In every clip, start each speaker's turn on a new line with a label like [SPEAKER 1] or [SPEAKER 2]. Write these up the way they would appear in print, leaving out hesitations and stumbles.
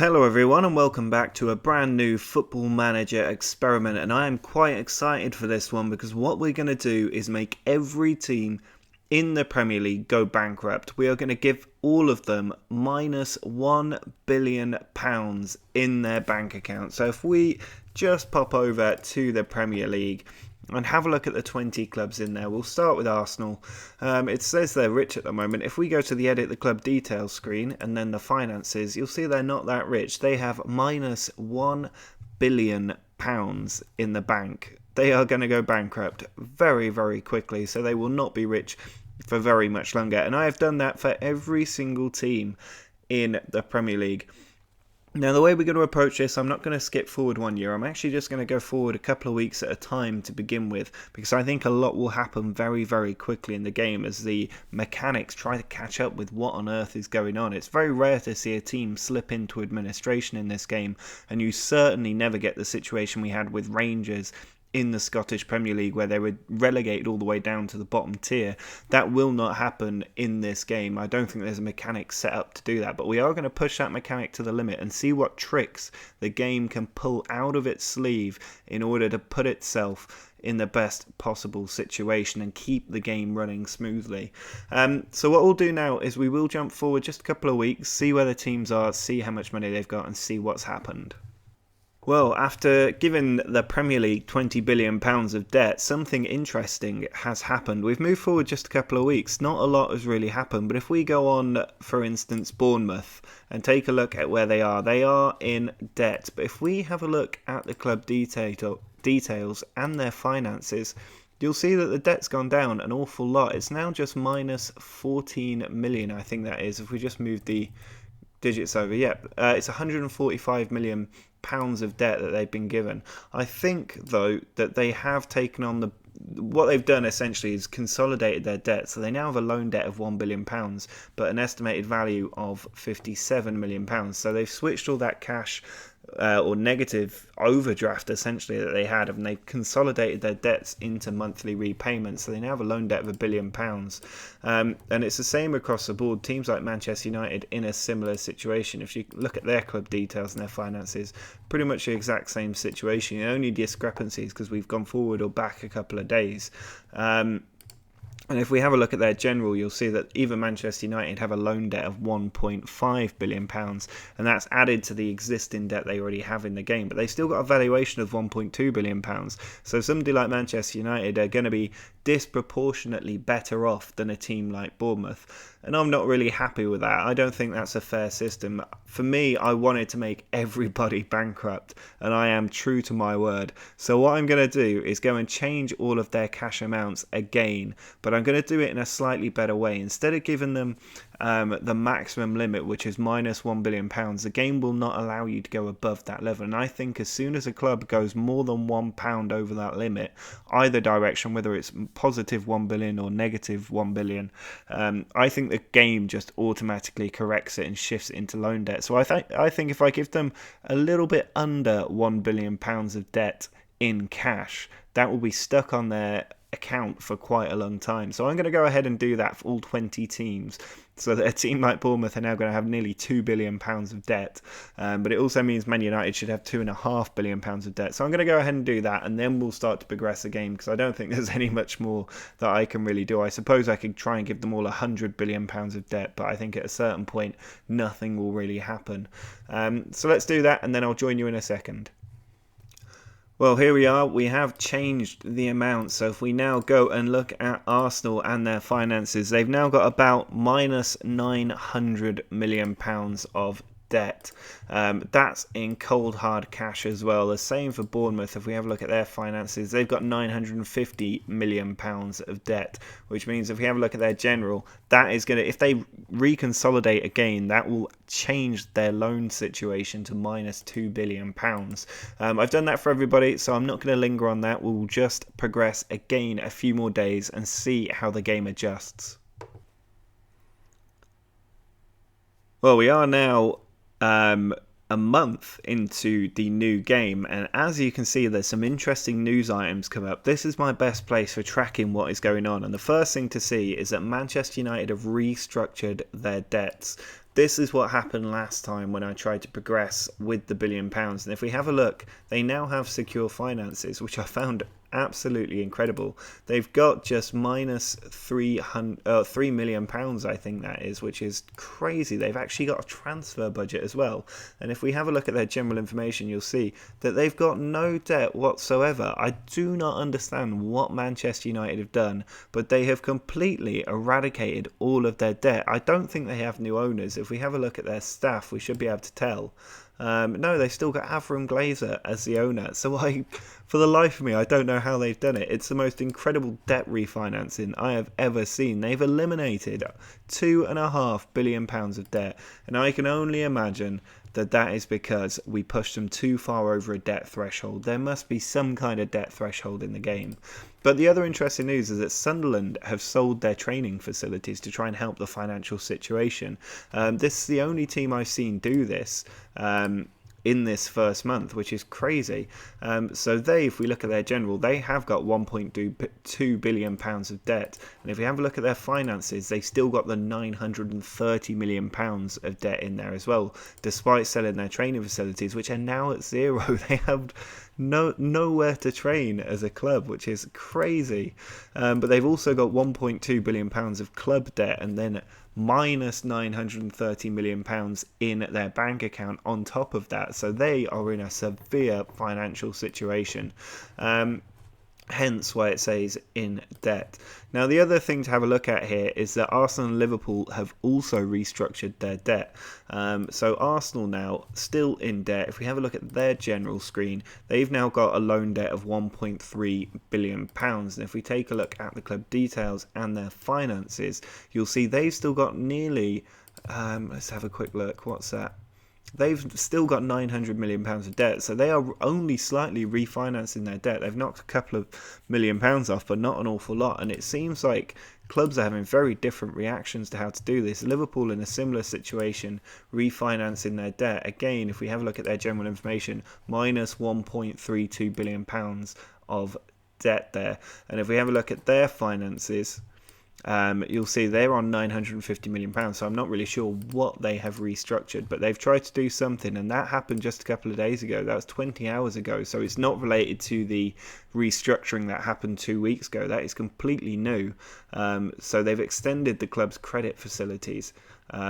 [SPEAKER 1] Hello everyone and welcome back to a brand new Football Manager experiment, and I am quite excited for this one because what we're going to do is make every team in the Premier League go bankrupt. We are going to give all of them minus £1 billion in their bank account. So if we just pop over to the Premier League and have a look at the 20 clubs in there. We'll start with Arsenal. It says they're rich at the moment. If we go to the edit the club details screen and then the finances, you'll see they're not that rich. They have minus £1 billion in the bank. They are going to go bankrupt very, very quickly, so they will not be rich for very much longer. And I have done that for every single team in the Premier League. Now, the way we're going to approach this, I'm not going to skip forward 1 year. I'm actually just going to go forward a couple of weeks at a time to begin with, because I think a lot will happen very, very quickly in the game as the mechanics try to catch up with what on earth is going on. It's very rare to see a team slip into administration in this game, and you certainly never get the situation we had with Rangers in the Scottish Premier League where they were relegated all the way down to the bottom tier. That will not happen in this game. I don't think there's a mechanic set up to do that, but we are going to push that mechanic to the limit and see what tricks the game can pull out of its sleeve in order to put itself in the best possible situation and keep the game running smoothly. So what we'll do now is we will jump forward just a couple of weeks, see where the teams are, see how much money they've got, and see what's happened. Well, after giving the Premier League £20 billion of debt, something interesting has happened. We've moved forward just a couple of weeks. Not a lot has really happened, but if we go on, for instance, Bournemouth, and take a look at where they are in debt. But if we have a look at the club details and their finances, you'll see that the debt's gone down an awful lot. It's now just minus 14 million, I think that is, if we just move the digits over. It's 145 million pounds of debt that they've been given. I think though that they have taken on what they've done essentially is consolidated their debt, so they now have a loan debt of £1 billion but an estimated value of £57 million. So they've switched all that cash or negative overdraft essentially that they had, and they've consolidated their debts into monthly repayments, so they now have a loan debt of £1 billion. And it's the same across the board. Teams like Manchester United in a similar situation. If you look at their club details and their finances, pretty much the exact same situation. The only discrepancies because we've gone forward or back a couple of days. And if we have a look at their general, you'll see that even Manchester United have a loan debt of £1.5 billion, and that's added to the existing debt they already have in the game. But they've still got a valuation of £1.2 billion. So somebody like Manchester United are going to be disproportionately better off than a team like Bournemouth. And I'm not really happy with that. I don't think that's a fair system. For me, I wanted to make everybody bankrupt, and I am true to my word. So what I'm going to do is go and change all of their cash amounts again, but I'm going to do it in a slightly better way. Instead of giving them the maximum limit, which is minus £1 billion, the game will not allow you to go above that level. And I think as soon as a club goes more than £1 over that limit, either direction, whether it's positive 1 billion or negative 1 billion, I think the game just automatically corrects it and shifts it into loan debt. So I think if I give them a little bit under £1 billion of debt in cash, that will be stuck on their account for quite a long time. So I'm going to go ahead and do that for all 20 teams, so that a team like Bournemouth are now going to have nearly £2 billion of debt, but it also means Man United should have £2.5 billion of debt. So I'm going to go ahead and do that, and then we'll start to progress the game, because I don't think there's any much more that I can really do. I suppose I could try and give them all £100 billion of debt, but I think at a certain point nothing will really happen. So let's do that, and then I'll join you in a second. Well, here we are. We have changed the amount. So if we now go and look at Arsenal and their finances, they've now got about minus £900 million of debt. That's in cold hard cash as well. The same for Bournemouth. If we have a look at their finances, they've got £950 million of debt, which means if we have a look at their general, that is going to, if they reconsolidate again, that will change their loan situation to minus £2 billion. I've done that for everybody, so I'm not going to linger on that. We'll just progress again a few more days and see how the game adjusts. Well, we are now a month into the new game, and as you can see, there's some interesting news items come up. This is my best place for tracking what is going on, and the first thing to see is that Manchester United have restructured their debts. This is what happened last time when I tried to progress with the £1 billion, and if we have a look, they now have secure finances, which I found absolutely incredible. They've got just minus £3 million, I think that is, which is crazy. They've actually got a transfer budget as well, and if we have a look at their general information, you'll see that they've got no debt whatsoever. I do not understand what Manchester United have done, but they have completely eradicated all of their debt. I don't think they have new owners. If we have a look at their staff, we should be able to tell. No, they've still got Avram Glazer as the owner. So for the life of me, I don't know how they've done it. It's the most incredible debt refinancing I have ever seen. They've eliminated £2.5 billion of debt. And I can only imagine that is because we pushed them too far over a debt threshold. There must be some kind of debt threshold in the game. But the other interesting news is that Sunderland have sold their training facilities to try and help the financial situation. This is the only team I've seen do this in this first month, which is crazy. So if we look at their general, they have got £1.2 billion of debt. And if we have a look at their finances, they still got the £930 million of debt in there as well, despite selling their training facilities, which are now at zero. They have nowhere to train as a club, which is crazy. But they've also got £1.2 billion of club debt, and then minus £930 million in their bank account on top of that. So they are in a severe financial situation. Hence why it says in debt. Now, the other thing to have a look at here is that Arsenal and Liverpool have also restructured their debt. So Arsenal now still in debt. If we have a look at their general screen, they've now got a loan debt of £1.3 billion. And if we take a look at the club details and their finances, you'll see they've still got nearly, let's have a quick look, what's that? They've still got £900 million of debt, so they are only slightly refinancing their debt. They've knocked a couple of £1 million off, but not an awful lot, and it seems like clubs are having very different reactions to how to do this. Liverpool in a similar situation, refinancing their debt. Again, if we have a look at their general information, minus £1.32 billion of debt there. And if we have a look at their finances, you'll see they're on £950 million, so I'm not really sure what they have restructured, but they've tried to do something, and that happened just a couple of days ago. That was 20 hours ago, so it's not related to the restructuring that happened 2 weeks ago. That is completely new. So they've extended the club's credit facilities,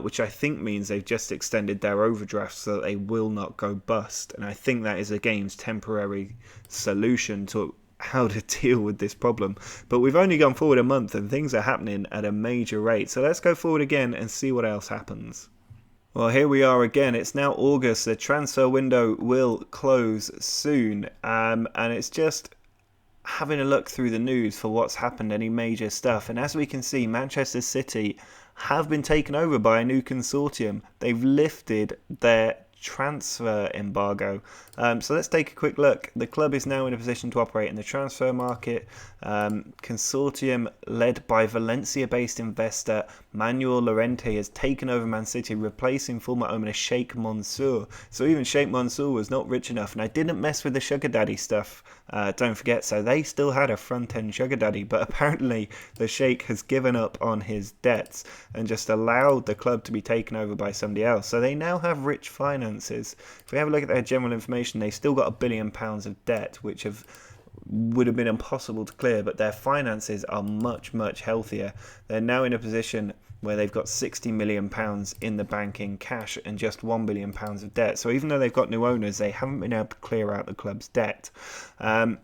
[SPEAKER 1] which I think means they've just extended their overdraft so that they will not go bust, and I think that is the game's temporary solution to how to deal with this problem. But we've only gone forward a month and things are happening at a major rate, so let's go forward again and see what else happens. Well, here we are again. It's now August. The transfer window will close soon, and it's just having a look through the news for what's happened, any major stuff. And as we can see, Manchester City have been taken over by a new consortium. They've lifted their transfer embargo. So let's take a quick look. The club is now in a position to operate in the transfer market. Consortium led by Valencia-based investor Manuel Llorente has taken over Man City, replacing former owner Sheikh Mansour. So even Sheikh Mansour was not rich enough, and I didn't mess with the sugar daddy stuff, don't forget. So they still had a front-end sugar daddy, but apparently the Sheikh has given up on his debts and just allowed the club to be taken over by somebody else. So they now have rich finances. If we have a look at their general information, they've still got £1 billion of debt, which would have been impossible to clear, but their finances are much, much healthier. They're now in a position where they've got £60 million in the bank in cash and just £1 billion of debt. So even though they've got new owners, they haven't been able to clear out the club's debt. The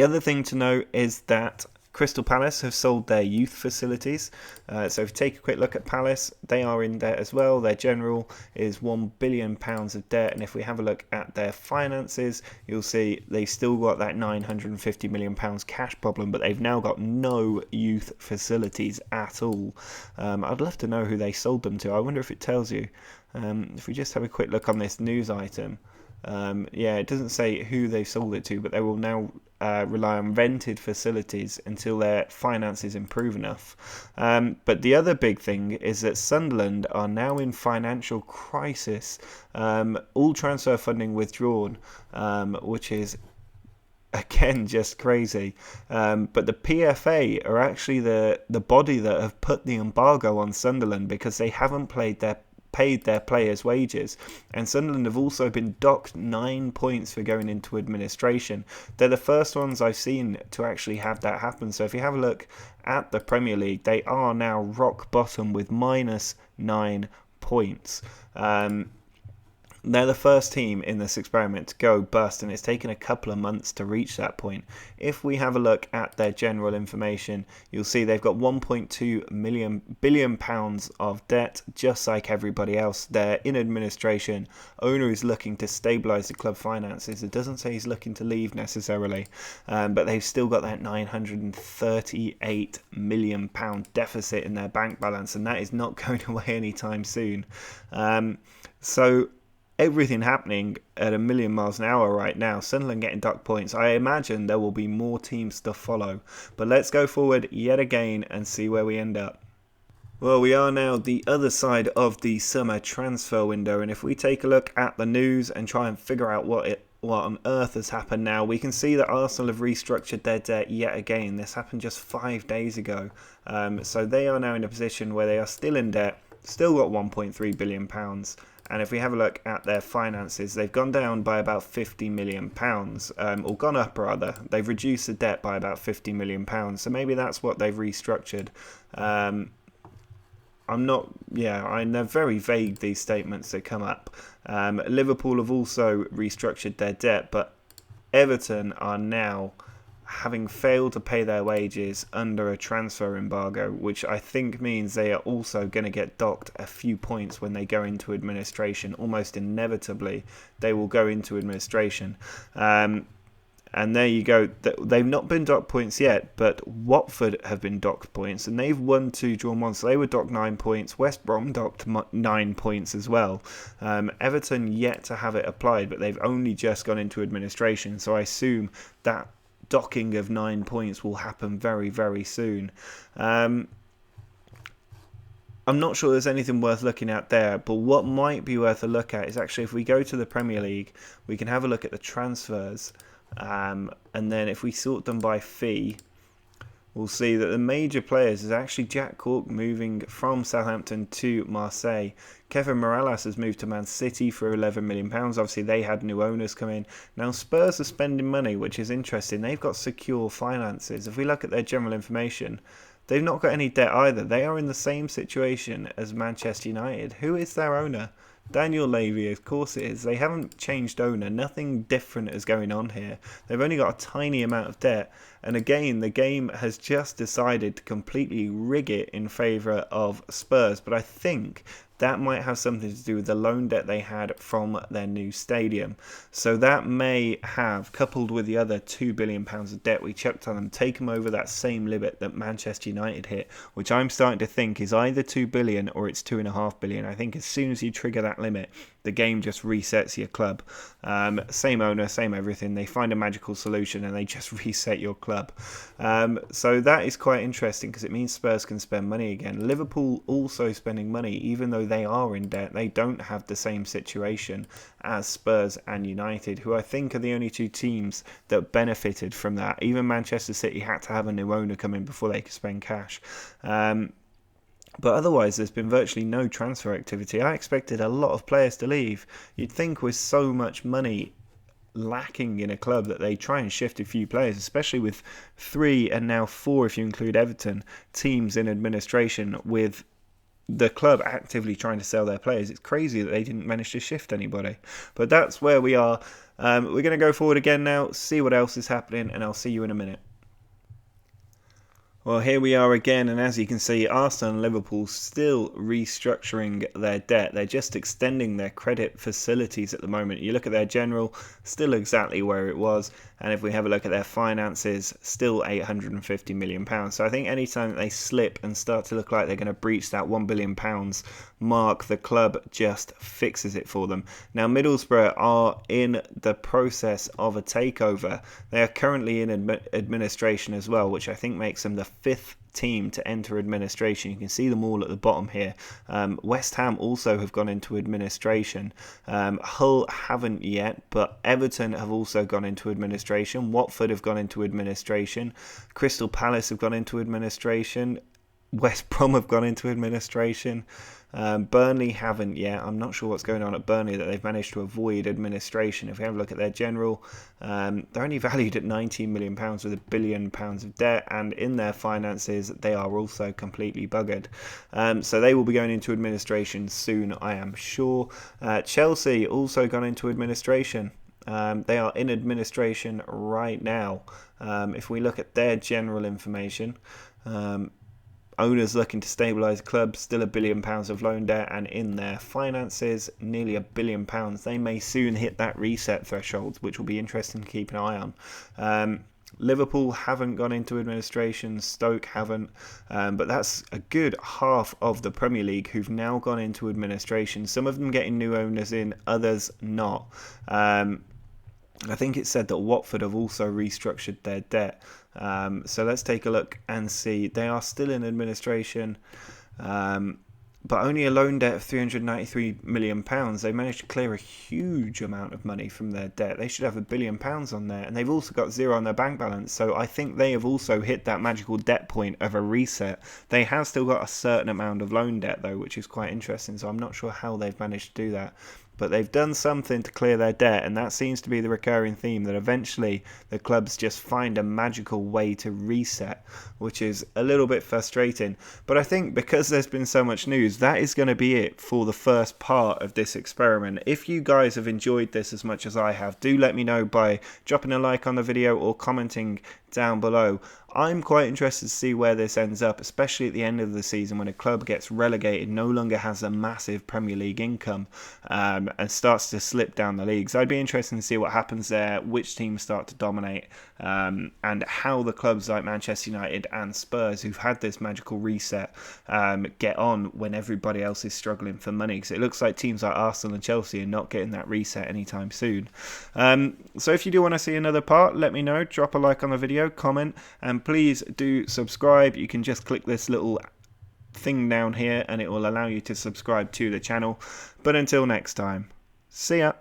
[SPEAKER 1] other thing to note is that Crystal Palace have sold their youth facilities. So if you take a quick look at Palace, they are in debt as well. Their general is £1 billion of debt. And if we have a look at their finances, you'll see they've still got that £950 million cash problem, but they've now got no youth facilities at all. I'd love to know who they sold them to. I wonder if it tells you. If we just have a quick look on this news item, it doesn't say who they've sold it to, but they will now rely on rented facilities until their finances improve enough. But the other big thing is that Sunderland are now in financial crisis. All transfer funding withdrawn, which is again just crazy. But the PFA are actually the body that have put the embargo on Sunderland because they haven't paid their players' wages, and Sunderland have also been docked 9 points for going into administration. They're the first ones I've seen to actually have that happen. So if you have a look at the Premier League, they are now rock bottom with -9 points. They're the first team in this experiment to go bust, and it's taken a couple of months to reach that point. If we have a look at their general information, you'll see they've got £1.2 billion of debt, just like everybody else. They're in administration. Owner is looking to stabilise the club finances. It doesn't say he's looking to leave necessarily, but they've still got that £938 million deficit in their bank balance, and that is not going away anytime soon. So everything happening at a million miles an hour right now. Sunderland getting docked points. I imagine there will be more teams to follow. But let's go forward yet again and see where we end up. Well, we are now the other side of the summer transfer window, and if we take a look at the news and try and figure out what on earth has happened now, we can see that Arsenal have restructured their debt yet again. This happened just 5 days ago. So they are now in a position where they are still in debt, still got £1.3 billion. And if we have a look at their finances, they've gone down by about £50 million, or gone up rather. They've reduced the debt by about £50 million. So maybe that's what they've restructured. And they're very vague, these statements that come up. Liverpool have also restructured their debt, but Everton are now having failed to pay their wages under a transfer embargo, which I think means they are also going to get docked a few points when they go into administration. Almost inevitably, they will go into administration. And there you go. They've not been docked points yet, but Watford have been docked points, and they've won 2, drawn 1, so they were docked 9 points. West Brom docked 9 points as well. Everton yet to have it applied, but they've only just gone into administration, so I assume that docking of 9 points will happen very, very soon. I'm not sure there's anything worth looking at there, but what might be worth a look at is actually if we go to the Premier League, we can have a look at the transfers, and then if we sort them by fee, we'll see that the major players is actually Jack Cork moving from Southampton to Marseille. Kevin Morales has moved to Man City for £11 million. Obviously, they had new owners come in. Now, Spurs are spending money, which is interesting. They've got secure finances. If we look at their general information, they've not got any debt either. They are in the same situation as Manchester United. Who is their owner? Daniel Levy, of course it is. They haven't changed owner. Nothing different is going on here. They've only got a tiny amount of debt. And again, the game has just decided to completely rig it in favour of Spurs. But I think that might have something to do with the loan debt they had from their new stadium. So that may have, coupled with the other £2 billion of debt we chucked on them, take them over that same limit that Manchester United hit, which I'm starting to think is either £2 billion or it's £2.5 billion. I think as soon as you trigger that limit, the game just resets your club. Same owner, same everything. They find a magical solution and they just reset your club. So that is quite interesting because it means Spurs can spend money again. Liverpool also spending money, even though they are in debt. They don't have the same situation as Spurs and United, who I think are the only two teams that benefited from that. Even Manchester City had to have a new owner come in before they could spend cash. But otherwise, there's been virtually no transfer activity. I expected a lot of players to leave. You'd think with so much money lacking in a club that they try and shift a few players, especially with 3 and now 4, if you include Everton, teams in administration with the club actively trying to sell their players. It's crazy that they didn't manage to shift anybody. But that's where we are. We're going to go forward again now, see what else is happening, and I'll see you in a minute. Well, here we are again, and as you can see, Arsenal and Liverpool still restructuring their debt. They're just extending their credit facilities at the moment. You look at their general, still exactly where it was, and if we have a look at their finances, still £850 million. So I think anytime that they slip and start to look like they're going to breach that £1 billion mark, the club just fixes it for them. Now, Middlesbrough are in the process of a takeover. They are currently in administration as well, which I think makes them the fifth team to enter administration. You can see them all at the bottom here. West Ham also have gone into administration. Hull haven't yet, but Everton have also gone into administration. Watford have gone into administration. Crystal Palace have gone into administration. West Brom have gone into administration. Burnley haven't yet. I'm not sure what's going on at Burnley that they've managed to avoid administration. If we have a look at their general, they're only valued at £19 million with £1 billion of debt, and in their finances they are also completely buggered. So they will be going into administration soon, I am sure. Chelsea also gone into administration. They are in administration right now. If we look at their general information, owners looking to stabilise the club, still £1 billion of loan debt, and in their finances, nearly £1 billion. They may soon hit that reset threshold, which will be interesting to keep an eye on. Liverpool haven't gone into administration, Stoke haven't, but that's a good half of the Premier League who've now gone into administration. Some of them getting new owners in, others not. I think it said that Watford have also restructured their debt. So let's take a look and see. They are still in administration, but only a loan debt of £393 million. They managed to clear a huge amount of money from their debt. They should have £1 billion on there, and they've also got zero on their bank balance. So I think they have also hit that magical debt point of a reset. They have still got a certain amount of loan debt though, which is quite interesting. So I'm not sure how they've managed to do that. But they've done something to clear their debt, and that seems to be the recurring theme, that eventually the clubs just find a magical way to reset, which is a little bit frustrating. But I think because there's been so much news, that is going to be it for the first part of this experiment. If you guys have enjoyed this as much as I have, do let me know by dropping a like on the video or commenting down below. I'm quite interested to see where this ends up, especially at the end of the season when a club gets relegated, no longer has a massive Premier League income, and starts to slip down the leagues. I'd be interested to see what happens there, which teams start to dominate, and how the clubs like Manchester United and Spurs, who've had this magical reset, get on when everybody else is struggling for money, because it looks like teams like Arsenal and Chelsea are not getting that reset anytime soon. So if you do want to see another part, let me know. Drop a like on the video, comment, and please do subscribe. You can just click this little thing down here and it will allow you to subscribe to the channel. But until next time, see ya.